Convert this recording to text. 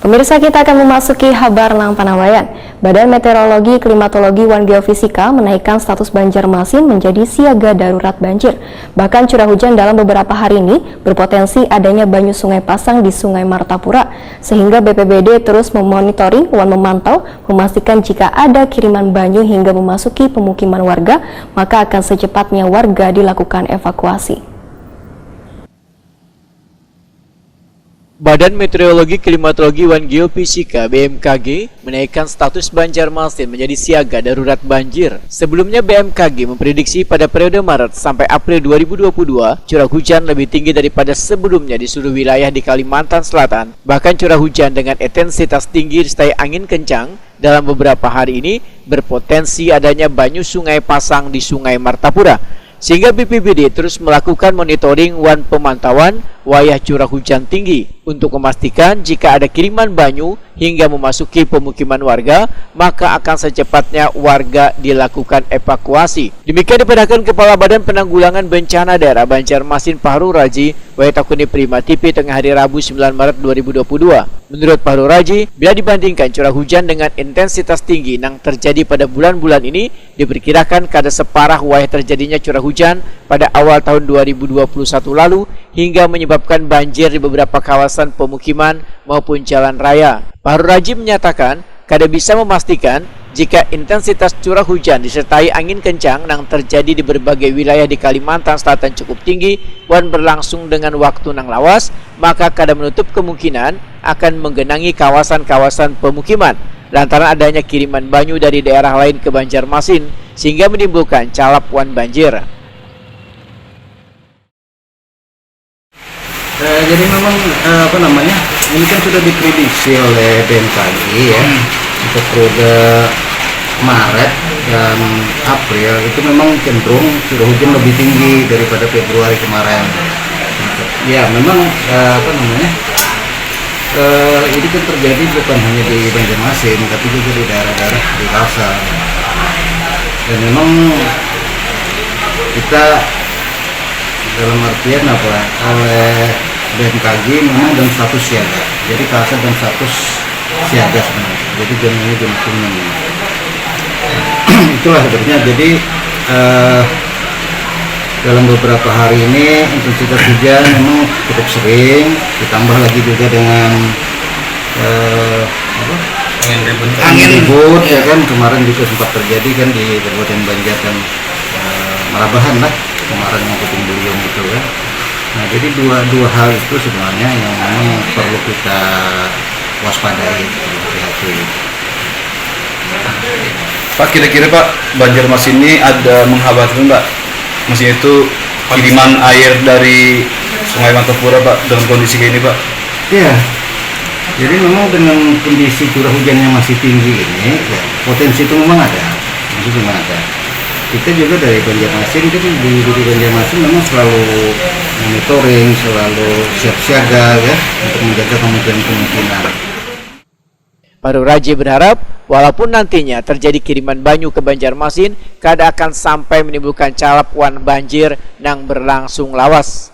Pemirsa, kita akan memasuki kabar nang Panawayan. Badan Meteorologi, Klimatologi, wan Geofisika menaikkan status Banjarmasin menjadi siaga darurat banjir. Bahkan curah hujan dalam beberapa hari ini berpotensi adanya banyu sungai pasang di Sungai Martapura. Sehingga BPBD terus memonitoring, wan memantau, memastikan jika ada kiriman banyu hingga memasuki pemukiman warga, maka akan secepatnya warga dilakukan evakuasi. Badan Meteorologi, Klimatologi, wan Geofisika (BMKG) menaikkan status Banjarmasin menjadi siaga darurat banjir. Sebelumnya BMKG memprediksi pada periode Maret sampai April 2022 curah hujan lebih tinggi daripada sebelumnya di seluruh wilayah di Kalimantan Selatan. Bahkan curah hujan dengan intensitas tinggi disertai angin kencang dalam beberapa hari ini berpotensi adanya banyu sungai pasang di Sungai Martapura. Sehingga BPBD terus melakukan monitoring wan pemantauan wayah curah hujan tinggi untuk memastikan jika ada kiriman banyu hingga memasuki pemukiman warga, maka akan secepatnya warga dilakukan evakuasi. Demikian dipadahkan Kepala Badan Penanggulangan Bencana Daerah Banjarmasin Fahru Raji Waitakuni Prima TV tengah hari Rabu 9 Maret 2022. Menurut Fahru Raji, bila dibandingkan curah hujan dengan intensitas tinggi yang terjadi pada bulan-bulan ini, diperkirakan kada separah wayah terjadinya curah hujan pada awal tahun 2021 lalu hingga menyebabkan banjir di beberapa kawasan pemukiman maupun jalan raya. Fahru Raji menyatakan kada bisa memastikan jika intensitas curah hujan disertai angin kencang yang terjadi di berbagai wilayah di Kalimantan Selatan cukup tinggi dan berlangsung dengan waktu yang lawas, maka kada menutup kemungkinan akan menggenangi kawasan-kawasan pemukiman lantaran adanya kiriman banyu dari daerah lain ke Banjarmasin sehingga menimbulkan calap wan banjir. Jadi memang ini kan sudah diprediksi oleh BMKG ya untuk periode Maret dan April itu memang cenderung curah hujan lebih tinggi daripada Februari kemarin. Ya memang ini kan terjadi bukan hanya di Banjarmasin tapi juga di daerah-daerah di Kalsel. Dan memang kita dalam artian oleh BMKG memang dan status siaga. Jadi Kalsel dan status siaga sebenarnya. Jadi ini zona kuning. Itulah sebenarnya. Jadi dalam beberapa hari ini intensitas hujan memang cukup sering, ditambah lagi juga dengan angin ribut ya kan, kemarin juga sempat terjadi kan di Kabupaten Banjar dan Marabahan lah kemarin yang Puting Beliung itu kan. Nah jadi dua hal itu sebenarnya yang memang perlu kita waspadai, hati-hati. Pak, kira-kira Pak, Banjarmasin ini ada mengkhawatirkan Pak? Maksudnya itu kiriman air dari Sungai Martapura Pak dalam kondisi kayak ini Pak? Iya. Jadi memang dengan kondisi curah hujan yang masih tinggi ini, ya, potensi itu memang ada. Kita juga dari Banjarmasin, di Banjarmasin memang selalu monitoring, selalu siap siaga ya untuk menjaga kemungkinan. Fahru Raji berharap walaupun nantinya terjadi kiriman banyu ke Banjarmasin, kada akan sampai menimbulkan calap wan banjir yang berlangsung lawas.